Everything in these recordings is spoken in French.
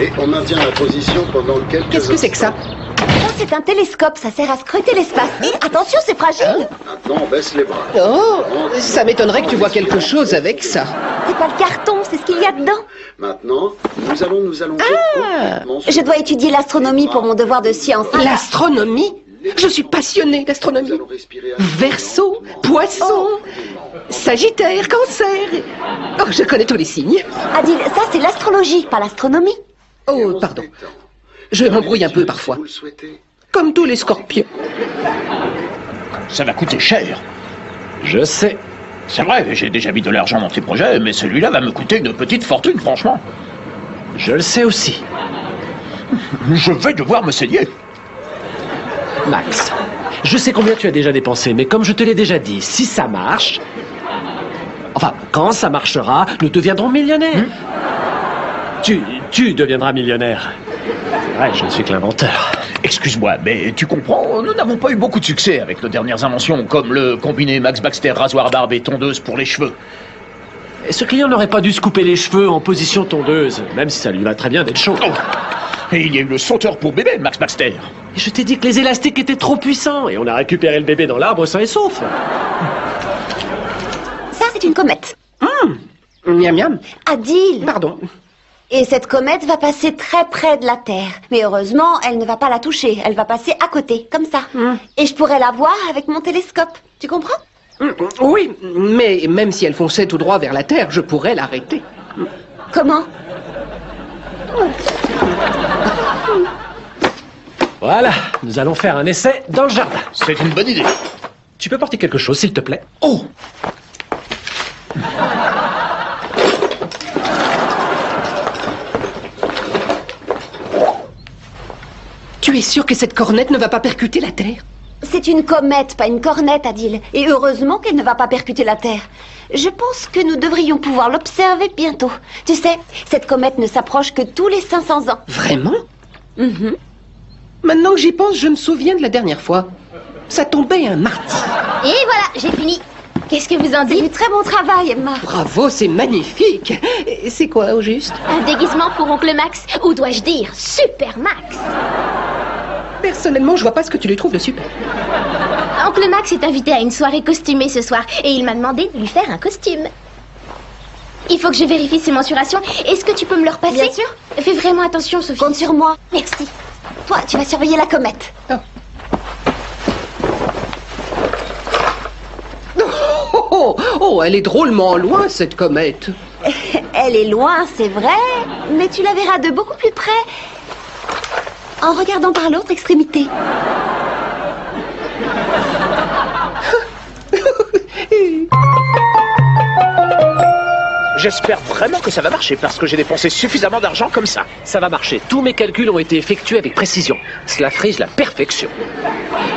Et on maintient la position pendant quelques instants. Qu'est-ce que c'est que ça? Ça, c'est un télescope, ça sert à scruter l'espace. Attention, c'est fragile. Maintenant, on baisse les bras. Oh, ça m'étonnerait que tu vois quelque chose avec ça. C'est pas le carton, c'est ce qu'il y a dedans. Maintenant, nous allons nous allonger complètement sur- Je dois étudier l'astronomie pour mon devoir de science. L'astronomie? Je suis passionnée d'astronomie. Nous allons respirer Verseau, Poisson, Sagittaire, Cancer. Oh, je connais tous les signes. Adil, ça c'est l'astrologie, pas l'astronomie. Oh, pardon. Je m'embrouille un peu parfois. Vous le souhaitez. Comme tous les scorpions. Ça va coûter cher. Je sais. C'est vrai, j'ai déjà mis de l'argent dans tes projets, mais celui-là va me coûter une petite fortune, franchement. Je le sais aussi. Je vais devoir me saigner. Max, je sais combien tu as déjà dépensé, mais comme je te l'ai déjà dit, si ça marche... Enfin, quand ça marchera, nous deviendrons millionnaires. Tu deviendras millionnaire. C'est vrai, je ne suis que l'inventeur. Excuse-moi, mais tu comprends, nous n'avons pas eu beaucoup de succès avec nos dernières inventions, comme le combiné Max Baxter rasoir barbe et tondeuse pour les cheveux. Et ce client n'aurait pas dû se couper les cheveux en position tondeuse, même si ça lui va très bien d'être chaud. Oh. Et il y a eu le sauteur pour bébé, Max Baxter. Et je t'ai dit que les élastiques étaient trop puissants, et on a récupéré le bébé dans l'arbre sain et sauf. Ça c'est une comète. Miam miam. Adil. Pardon. Et cette comète va passer très près de la Terre. Mais heureusement, elle ne va pas la toucher. Elle va passer à côté, comme ça. Et je pourrais la voir avec mon télescope. Tu comprends? Oui, mais même si elle fonçait tout droit vers la Terre, je pourrais l'arrêter. Comment? Voilà, nous allons faire un essai dans le jardin. C'est une bonne idée. Tu peux porter quelque chose, s'il te plaît? Oh! Tu es sûr que cette cornette ne va pas percuter la Terre? C'est une comète, pas une cornette, Adil. Et heureusement qu'elle ne va pas percuter la Terre. Je pense que nous devrions pouvoir l'observer bientôt. Tu sais, cette comète ne s'approche que tous les 500 ans. Vraiment? Mhm. Maintenant que j'y pense, je me souviens de la dernière fois. Ça tombait un mardi. Et voilà, j'ai fini. Qu'est-ce que vous en C'est dites? du très bon travail, Emma. Bravo, c'est magnifique. Et c'est quoi, au juste? Un déguisement pour Oncle Max, ou dois-je dire Super Max? Personnellement, je vois pas ce que tu lui trouves de super. Oncle Max est invité à une soirée costumée ce soir, et il m'a demandé de lui faire un costume. Il faut que je vérifie ses mensurations. Est-ce que tu peux me le repasser? Bien sûr. Fais vraiment attention, Sophie. Compte sur moi. Merci. Toi, tu vas surveiller la comète. Oh, elle est drôlement loin, cette comète. Elle est loin, c'est vrai, mais tu la verras de beaucoup plus près en regardant par l'autre extrémité. J'espère vraiment que ça va marcher parce que j'ai dépensé suffisamment d'argent comme ça. Ça va marcher. Tous mes calculs ont été effectués avec précision. Cela frise la perfection.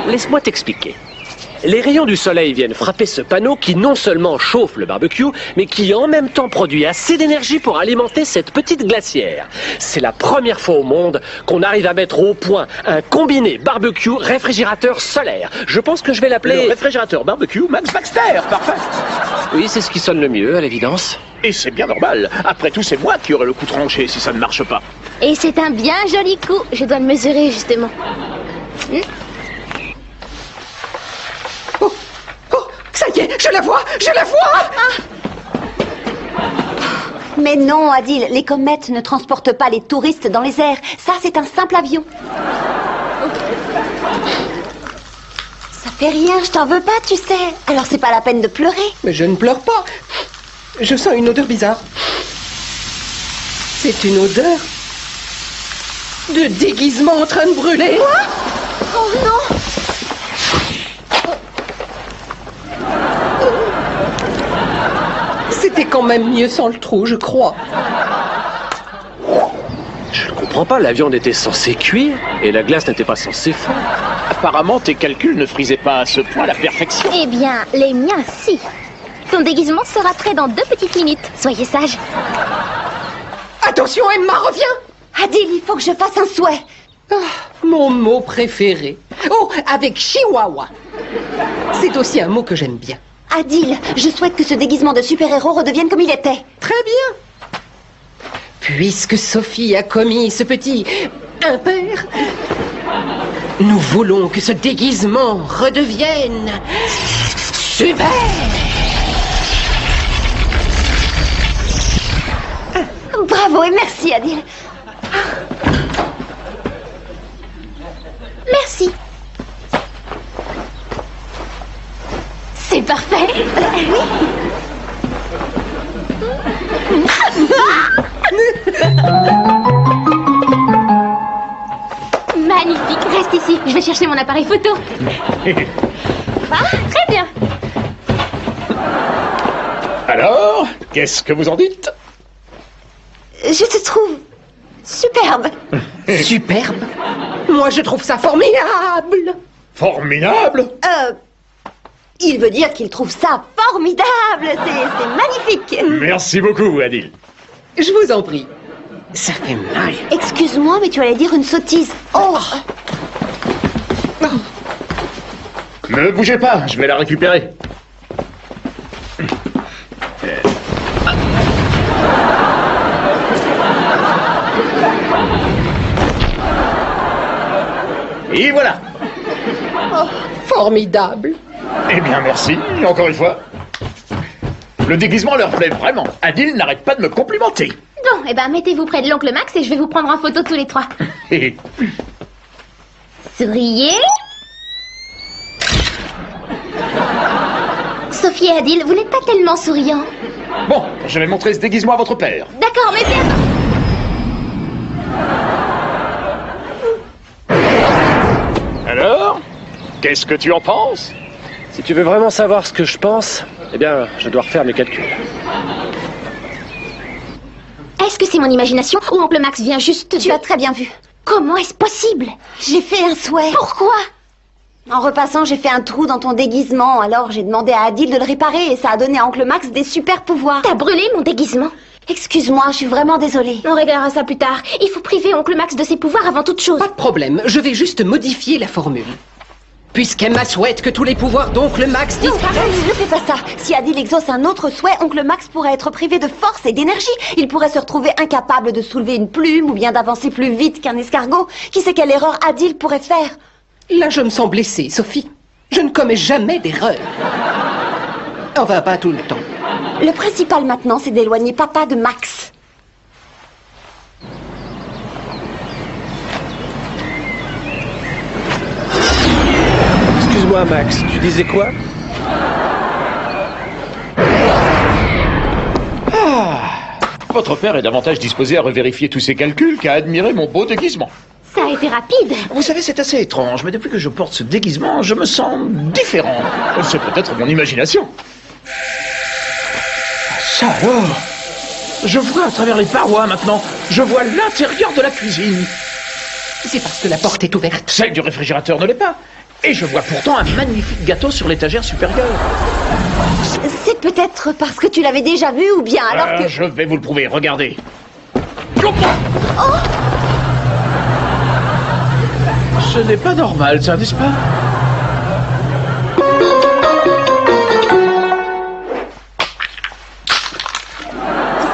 Laisse-moi t'expliquer. Les rayons du soleil viennent frapper ce panneau qui non seulement chauffe le barbecue, mais qui en même temps produit assez d'énergie pour alimenter cette petite glacière. C'est la première fois au monde qu'on arrive à mettre au point un combiné barbecue réfrigérateur solaire. Je pense que je vais Le l'appeler... réfrigérateur barbecue Max Baxter, parfait. Oui, c'est ce qui sonne le mieux, à l'évidence. Et c'est bien normal. Après tout, c'est moi qui aurai le coup tranché si ça ne marche pas. Et c'est un bien joli coup. Je dois le mesurer, justement. Ça y est, je la vois. Mais non, Adil, les comètes ne transportent pas les touristes dans les airs. Ça, c'est un simple avion. Ça fait rien, je t'en veux pas, tu sais. Alors c'est pas la peine de pleurer. Mais je ne pleure pas. Je sens une odeur bizarre. C'est une odeur de déguisement en train de brûler. Oh non! C'était quand même mieux sans le trou, je crois. Je ne comprends pas, la viande était censée cuire et la glace n'était pas censée fondre. Apparemment, tes calculs ne frisaient pas à ce point la perfection. Eh bien, les miens, si. Ton déguisement sera prêt dans 2 petites minutes. Soyez sage. Attention, Emma, reviens. Adil, il faut que je fasse un souhait. Mon mot préféré. Oh, avec Chihuahua. C'est aussi un mot que j'aime bien. Adil, je souhaite que ce déguisement de super-héros redevienne comme il était. Très bien. Puisque Sophie a commis ce petit impair, nous voulons que ce déguisement redevienne super. Bravo et merci, Adil. Merci. C'est parfait. Magnifique. Reste ici. Je vais chercher mon appareil photo. Très bien. Alors, qu'est-ce que vous en dites? Je te trouve superbe. Superbe? Moi, je trouve ça formidable. Formidable? Il veut dire qu'il trouve ça formidable. C'est magnifique. Merci beaucoup, Adil. Je vous en prie. Ça fait mal. Excuse-moi, mais tu allais dire une sottise. Oh. Ne bougez pas, je vais la récupérer. Et voilà. Oh, formidable. Eh bien, merci, encore une fois. Le déguisement leur plaît vraiment. Adil n'arrête pas de me complimenter. Bon, eh ben, mettez-vous près de l'oncle Max et je vais vous prendre en photo tous les trois. Souriez. Sophie et Adil, vous n'êtes pas tellement souriants. Bon, je vais montrer ce déguisement à votre père. D'accord, mais bien... Alors, qu'est-ce que tu en penses? Si tu veux vraiment savoir ce que je pense, eh bien, je dois refaire mes calculs. Est-ce que c'est mon imagination ou oncle Max vient juste Tu as très bien vu. Comment est-ce possible? J'ai fait un souhait. Pourquoi? En repassant, j'ai fait un trou dans ton déguisement. Alors j'ai demandé à Adil de le réparer et ça a donné à oncle Max des super pouvoirs. T'as brûlé mon déguisement? Excuse-moi, je suis vraiment désolée. On réglera ça plus tard. Il faut priver oncle Max de ses pouvoirs avant toute chose. Pas de problème, je vais juste modifier la formule. Puisqu'Emma souhaite que tous les pouvoirs d'oncle Max Non, disparaissent... ne fais pas ça. Si Adil exauce un autre souhait, oncle Max pourrait être privé de force et d'énergie. Il pourrait se retrouver incapable de soulever une plume ou bien d'avancer plus vite qu'un escargot. Qui sait quelle erreur Adil pourrait faire? Là, je me sens blessée, Sophie. Je ne commets jamais d'erreur. Enfin, pas tout le temps. Le principal maintenant, c'est d'éloigner papa de Max. Excuse-moi, Max, tu disais quoi? Votre père est davantage disposé à revérifier tous ses calculs qu'à admirer mon beau déguisement. Ça a été rapide. Vous savez, c'est assez étrange, mais depuis que je porte ce déguisement, je me sens différent. C'est peut-être mon imagination. Ça alors? Je vois à travers les parois maintenant. Je vois l'intérieur de la cuisine. C'est parce que la porte est ouverte. Celle du réfrigérateur ne l'est pas. Et je vois pourtant un magnifique gâteau sur l'étagère supérieure. C'est peut-être parce que tu l'avais déjà vu ou bien alors que... Je vais vous le prouver, regardez. Ce n'est pas normal, ça, n'est-ce pas?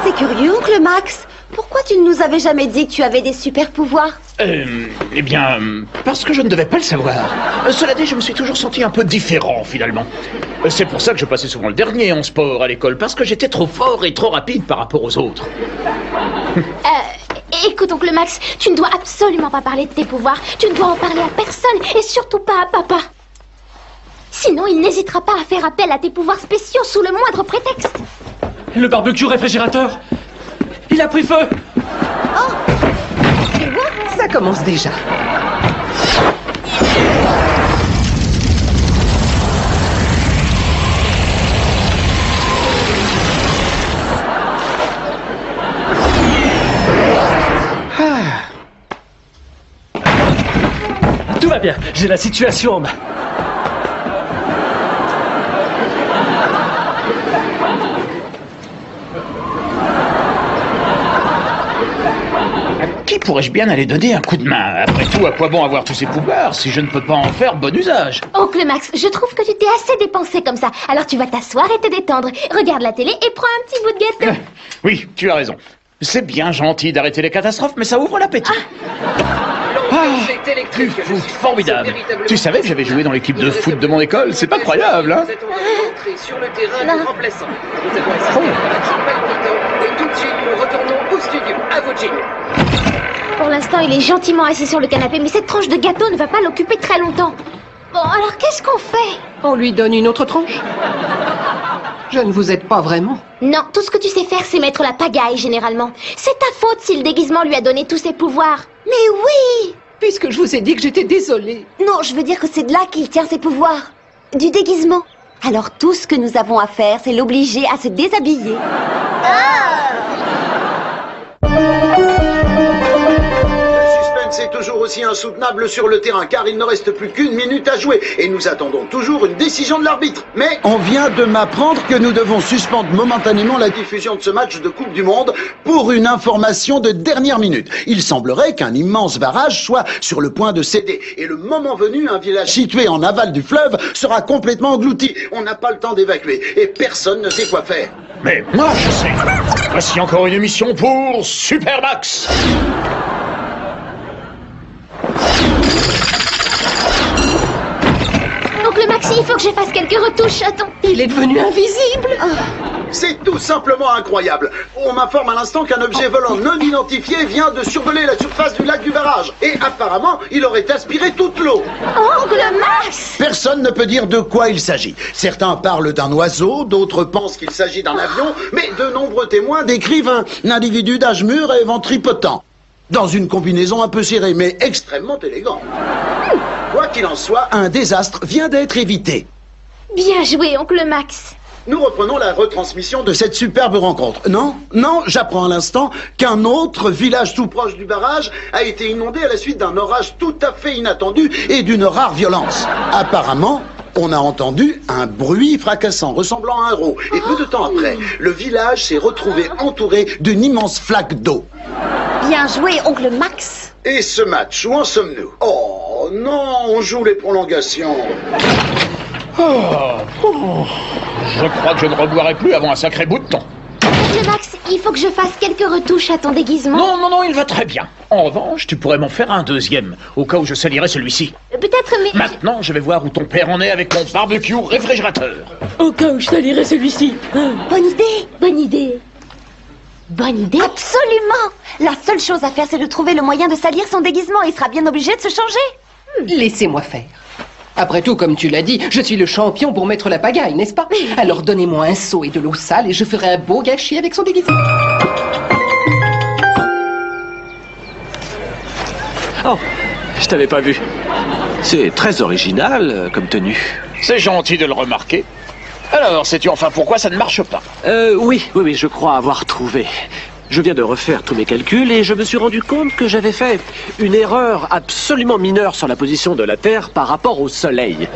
C'est curieux, oncle Max. Pourquoi tu ne nous avais jamais dit que tu avais des super pouvoirs? Eh bien, parce que je ne devais pas le savoir. Cela dit, je me suis toujours senti un peu différent, finalement. C'est pour ça que je passais souvent le dernier en sport à l'école, parce que j'étais trop fort et trop rapide par rapport aux autres. Écoute, oncle Max, tu ne dois absolument pas parler de tes pouvoirs. Tu ne dois en parler à personne et surtout pas à papa. Sinon, il n'hésitera pas à faire appel à tes pouvoirs spéciaux sous le moindre prétexte. Le barbecue réfrigérateur, il a pris feu. Ça commence déjà. Tout va bien, j'ai la situation en main. À qui pourrais-je bien aller donner un coup de main? Après tout, à quoi bon avoir tous ces pouvoirs si je ne peux pas en faire bon usage? Oncle Max, je trouve que tu t'es assez dépensé comme ça. Alors tu vas t'asseoir et te détendre. Regarde la télé et prends un petit bout de gâteau. Oui, tu as raison. C'est bien gentil d'arrêter les catastrophes, mais ça ouvre l'appétit. Tu fous, formidable. Tu savais que j'avais joué dans l'équipe de foot de mon école? C'est pas croyable, hein? Sur le terrain de remplaçant. Nous avons assisté à un match palpitant et tout de suite nous retournons au studio. À vous, Jim. Pour l'instant, il est gentiment assis sur le canapé, mais cette tranche de gâteau ne va pas l'occuper très longtemps. Bon, alors qu'est-ce qu'on fait? On lui donne une autre tranche. Je ne vous aide pas vraiment. Non, tout ce que tu sais faire, c'est mettre la pagaille, généralement. C'est ta faute si le déguisement lui a donné tous ses pouvoirs. Mais oui! Puisque je vous ai dit que j'étais désolée. Non, je veux dire que c'est de là qu'il tient ses pouvoirs. Du déguisement. Alors tout ce que nous avons à faire, c'est l'obliger à se déshabiller. C'est toujours aussi insoutenable sur le terrain car il ne reste plus qu'une minute à jouer et nous attendons toujours une décision de l'arbitre. Mais on vient de m'apprendre que nous devons suspendre momentanément la diffusion de ce match de Coupe du Monde pour une information de dernière minute. Il semblerait qu'un immense barrage soit sur le point de céder et le moment venu, un village situé en aval du fleuve sera complètement englouti. On n'a pas le temps d'évacuer et personne ne sait quoi faire. Mais moi je sais. Voici encore une émission pour Supermax. Oncle Maxi, il faut que je fasse quelques retouches. Attends. Il est devenu invisible. C'est tout simplement incroyable. On m'informe à l'instant qu'un objet volant non identifié vient de survoler la surface du lac du barrage. Et apparemment, il aurait aspiré toute l'eau. Oncle Max! Personne ne peut dire de quoi il s'agit. Certains parlent d'un oiseau, d'autres pensent qu'il s'agit d'un avion, mais de nombreux témoins décrivent un individu d'âge mûr et ventripotent. Dans une combinaison un peu serrée, mais extrêmement élégante. Quoi qu'il en soit, un désastre vient d'être évité. Bien joué, Oncle Max. Nous reprenons la retransmission de cette superbe rencontre. Non, j'apprends à l'instant qu'un autre village tout proche du barrage a été inondé à la suite d'un orage tout à fait inattendu et d'une rare violence. Apparemment, on a entendu un bruit fracassant ressemblant à un rot. Et peu de temps après, le village s'est retrouvé entouré d'une immense flaque d'eau. Bien joué, Oncle Max. Et ce match, où en sommes-nous? Oh non, on joue les prolongations. Je crois que je ne reboirai plus avant un sacré bout de temps. Oncle Max, il faut que je fasse quelques retouches à ton déguisement. Non, il va très bien. En revanche, tu pourrais m'en faire un deuxième, au cas où je salirais celui-ci. Peut-être, mais... Maintenant, je vais voir où ton père en est avec mon barbecue réfrigérateur. Au cas où je salirais celui-ci. Bonne idée. Bonne idée. Bonne idée. Absolument. La seule chose à faire, c'est de trouver le moyen de salir son déguisement. Il sera bien obligé de se changer. Laissez-moi faire. Après tout, comme tu l'as dit, je suis le champion pour mettre la pagaille, n'est-ce pas? Alors donnez-moi un seau et de l'eau sale et je ferai un beau gâchis avec son déguisement. Oh, je t'avais pas vu. C'est très original comme tenue. C'est gentil de le remarquer. Alors, sais-tu enfin pourquoi ça ne marche pas? Oui, je crois avoir trouvé. Je viens de refaire tous mes calculs et je me suis rendu compte que j'avais fait une erreur absolument mineure sur la position de la Terre par rapport au Soleil.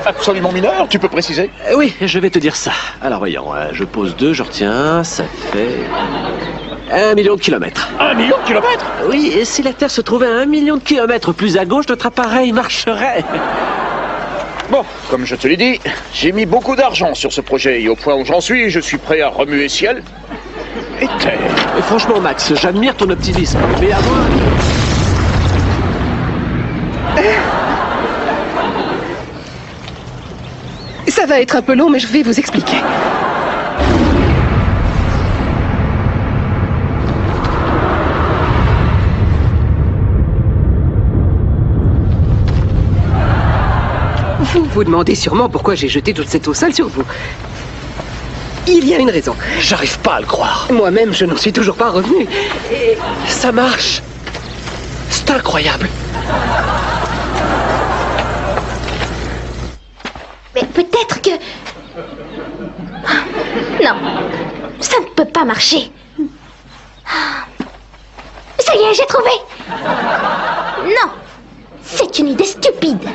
Absolument mineur, tu peux préciser? Oui, je vais te dire ça. Alors voyons, je pose 2, je retiens, ça fait... 1 million de kilomètres. 1 million de kilomètres? Oui, et si la Terre se trouvait à 1 million de kilomètres plus à gauche, notre appareil marcherait. Bon, comme je te l'ai dit, j'ai mis beaucoup d'argent sur ce projet et au point où j'en suis, je suis prêt à remuer ciel et terre. Et franchement, Max, j'admire ton optimisme, mais à moi... Ça va être un peu long, mais je vais vous expliquer. Vous vous demandez sûrement pourquoi j'ai jeté toute cette eau sale sur vous. Il y a une raison. J'arrive pas à le croire. Moi-même, je n'en suis toujours pas revenu. Et ça marche. C'est incroyable. Mais peut-être que... Non, ça ne peut pas marcher. Ça y est, j'ai trouvé. Non, c'est une idée stupide.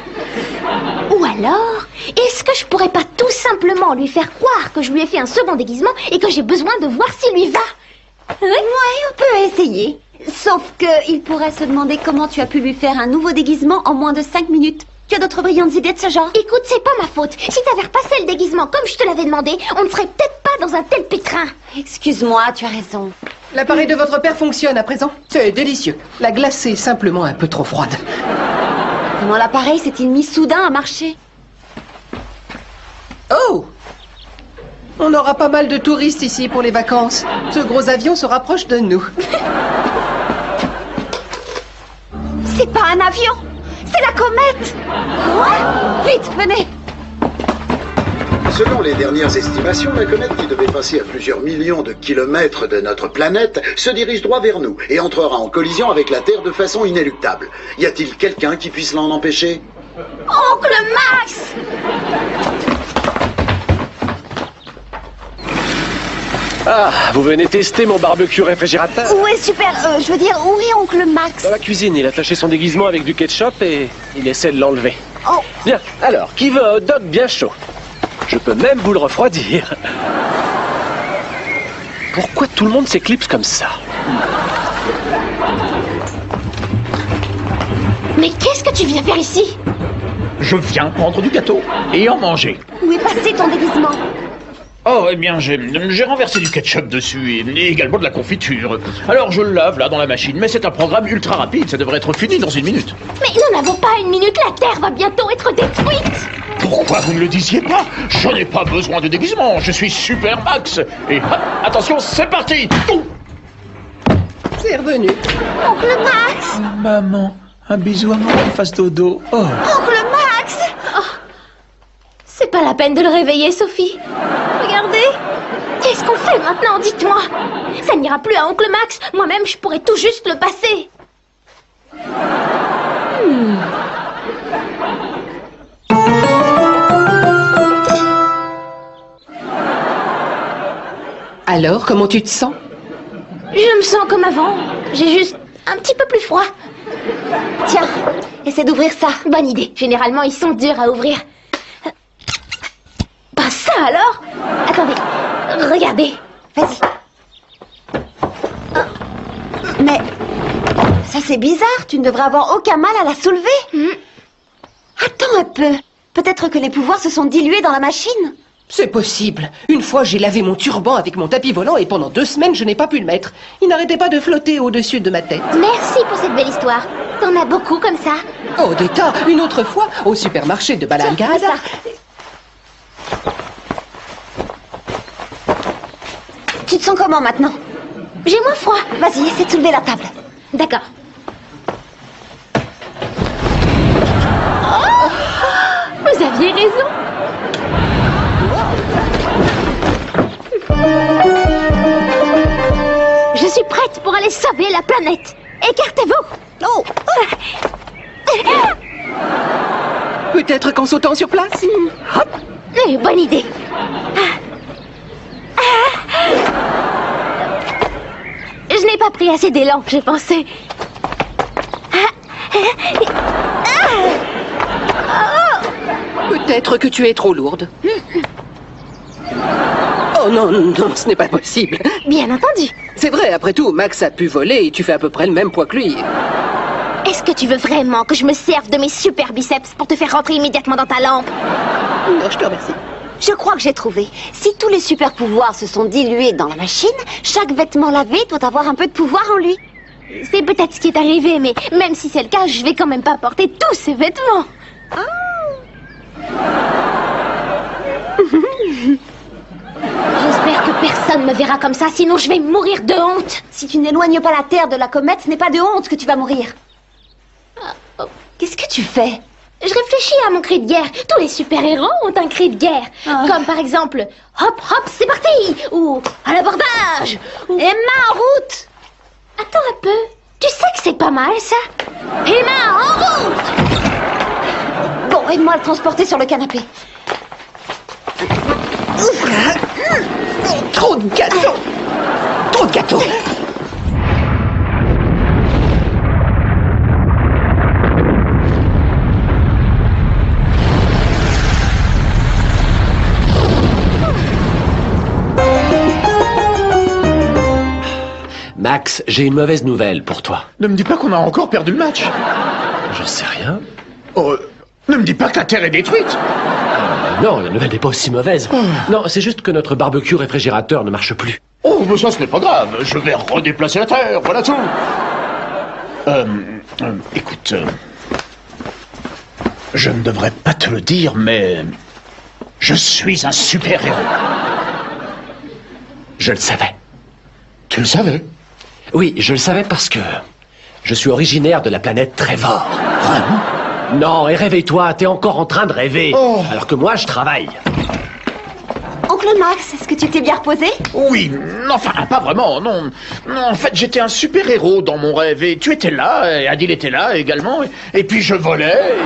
Ou alors, est-ce que je pourrais pas tout simplement lui faire croire que je lui ai fait un second déguisement et que j'ai besoin de voir s'il lui va? Oui, on peut essayer. Sauf que il pourrait se demander comment tu as pu lui faire un nouveau déguisement en moins de 5 minutes. Tu as d'autres brillantes idées de ce genre? Écoute, c'est pas ma faute. Si t'avais repassé le déguisement comme je te l'avais demandé, on ne serait peut-être pas dans un tel pétrin. Excuse-moi, tu as raison. L'appareil de votre père fonctionne à présent. C'est délicieux. La glace est simplement un peu trop froide. Comment l'appareil s'est-il mis soudain à marcher? Oh! On aura pas mal de touristes ici pour les vacances. Ce gros avion se rapproche de nous. C'est pas un avion! C'est la comète! Quoi? Vite, venez! Selon les dernières estimations, la comète qui devait passer à plusieurs millions de kilomètres de notre planète se dirige droit vers nous et entrera en collision avec la Terre de façon inéluctable. Y a-t-il quelqu'un qui puisse l'en empêcher? Oncle Max! Ah, vous venez tester mon barbecue réfrigérateur? Où est super... je veux dire, où est oncle Max? Dans la cuisine, il a taché son déguisement avec du ketchup et il essaie de l'enlever. Oh! Bien, alors, qui veut un hot dog bien chaud? Je peux même vous le refroidir. Pourquoi tout le monde s'éclipse comme ça? Mais qu'est-ce que tu viens faire ici? Je viens prendre du gâteau et en manger. Où est passé ton déguisement? Oh, eh bien, j'ai renversé du ketchup dessus et également de la confiture. Alors je le lave là dans la machine, mais c'est un programme ultra rapide, ça devrait être fini dans 1 minute. Mais nous n'avons pas 1 minute, la Terre va bientôt être détruite! Pourquoi vous ne le disiez pas? Je n'ai pas besoin de déguisement, je suis Super Max. Et hop, attention, c'est parti! Ouh. C'est revenu. Oncle Max! Maman, un bisou à moi qui fasse dodo. Oh. Oncle Max! Oh. C'est pas la peine de le réveiller, Sophie. Regardez! Qu'est-ce qu'on fait maintenant, dites-moi? Ça n'ira plus à Oncle Max. Moi-même, je pourrais tout juste le passer. Alors, comment tu te sens? Je me sens comme avant. J'ai juste un petit peu plus froid. Tiens, essaie d'ouvrir ça. Bonne idée. Généralement, ils sont durs à ouvrir. Pas ça alors? Attendez. Regardez. Vas-y. Mais... ça c'est bizarre, tu ne devrais avoir aucun mal à la soulever. Attends un peu. Peut-être que les pouvoirs se sont dilués dans la machine. C'est possible. Une fois, j'ai lavé mon turban avec mon tapis volant et pendant 2 semaines, je n'ai pas pu le mettre. Il n'arrêtait pas de flotter au-dessus de ma tête. Merci pour cette belle histoire. T'en as beaucoup comme ça. Oh, des tas. Une autre fois, au supermarché de Balangada. Ça. Tu te sens comment maintenant? J'ai moins froid. Vas-y, essaie de soulever la table. D'accord. Oh, vous aviez raison. Je suis prête pour aller sauver la planète. Écartez-vous. Oh! Peut-être qu'en sautant sur place. Hop. Bonne idée. Je n'ai pas pris assez d'élan, j'ai pensé. Peut-être que tu es trop lourde. Oh non, non, ce n'est pas possible. Bien entendu. C'est vrai, après tout, Max a pu voler et tu fais à peu près le même poids que lui. Est-ce que tu veux vraiment que je me serve de mes super biceps pour te faire rentrer immédiatement dans ta lampe? Non, je te remercie. Je crois que j'ai trouvé. Si tous les super pouvoirs se sont dilués dans la machine, chaque vêtement lavé doit avoir un peu de pouvoir en lui. C'est peut-être ce qui est arrivé, mais même si c'est le cas, je vais quand même pas porter tous ces vêtements. J'espère que personne me verra comme ça, sinon je vais mourir de honte. Si tu n'éloignes pas la Terre de la comète, ce n'est pas de honte que tu vas mourir. Qu'est-ce que tu fais? Je réfléchis à mon cri de guerre. Tous les super-héros ont un cri de guerre. Comme par exemple, hop hop, c'est parti. Ou à l'abordage. Ou... Et main en route. Attends un peu. Tu sais que c'est pas mal ça? Et main en route. Bon, aide-moi à le transporter sur le canapé. Trop de gâteaux. Trop de gâteaux. Max, j'ai une mauvaise nouvelle pour toi. Ne me dis pas qu'on a encore perdu le match. J'en sais rien. Oh, Ne me dis pas que la Terre est détruite. Non, la nouvelle n'est pas aussi mauvaise. Non, c'est juste que notre barbecue réfrigérateur ne marche plus. Oh, mais ça, ce n'est pas grave. Je vais redéplacer la Terre, voilà tout. Écoute, je ne devrais pas te le dire, mais je suis un super-héros. Je le savais. Tu le savais? Oui, je le savais parce que je suis originaire de la planète Trevor. Vraiment? Non, et réveille-toi, t'es encore en train de rêver. Oh. Alors que moi, je travaille. Oncle Max, est-ce que tu t'es bien reposé? Oui, enfin, pas vraiment, non. Non, en fait, j'étais un super-héros dans mon rêve, et tu étais là, et Adil était là également, et puis je volais,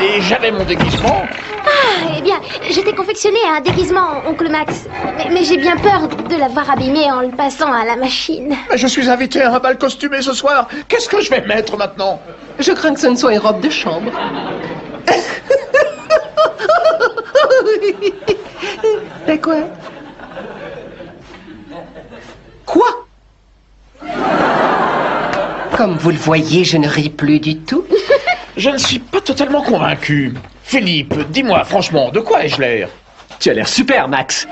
et j'avais mon déguisement. Ah, eh bien, je t'ai confectionné un déguisement, oncle Max. Mais j'ai bien peur de l'avoir abîmé en le passant à la machine. Mais je suis invité à un bal costumé ce soir. Qu'est-ce que je vais mettre maintenant? Je crains que ce ne soit une robe de chambre. Mais quoi? Quoi? Comme vous le voyez, je ne ris plus du tout. Je ne suis pas totalement convaincu. Philippe, dis-moi franchement, de quoi ai-je l'air? Tu as l'air super, Max.